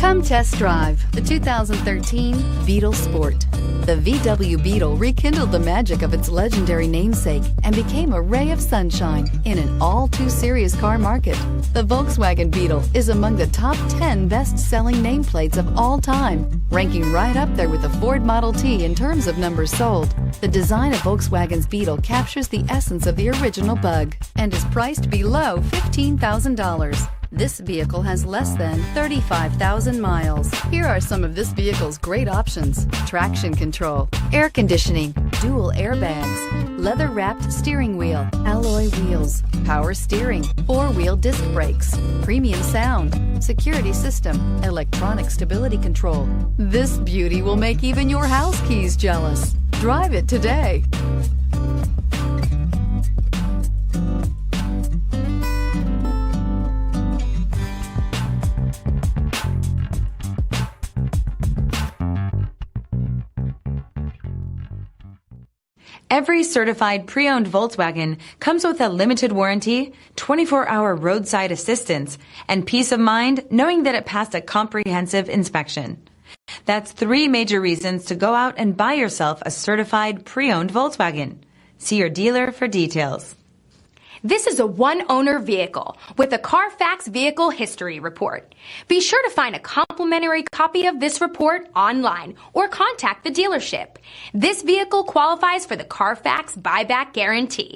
Come test drive the 2013 Beetle Sport. The VW Beetle rekindled the magic of its legendary namesake and became a ray of sunshine in an all-too-serious car market. The Volkswagen Beetle is among the top 10 best-selling nameplates of all time, ranking right up there with the Ford Model T in terms of numbers sold. The design of Volkswagen's Beetle captures the essence of the original bug and is priced below $15,000. This vehicle has less than 35,000 miles. Here are some of this vehicle's great options: traction control, air conditioning, dual airbags, leather-wrapped steering wheel, alloy wheels, power steering, four-wheel disc brakes, premium sound, security system, electronic stability control. This beauty will make even your house keys jealous. Drive it today. Every certified pre-owned Volkswagen comes with a limited warranty, 24-hour roadside assistance, and peace of mind knowing that it passed a comprehensive inspection. That's 3 major reasons to go out and buy yourself a certified pre-owned Volkswagen. See your dealer for details. This is a one-owner vehicle with a Carfax Vehicle History Report. Be sure to find a complimentary copy of this report online or contact the dealership. This vehicle qualifies for the Carfax Buyback Guarantee.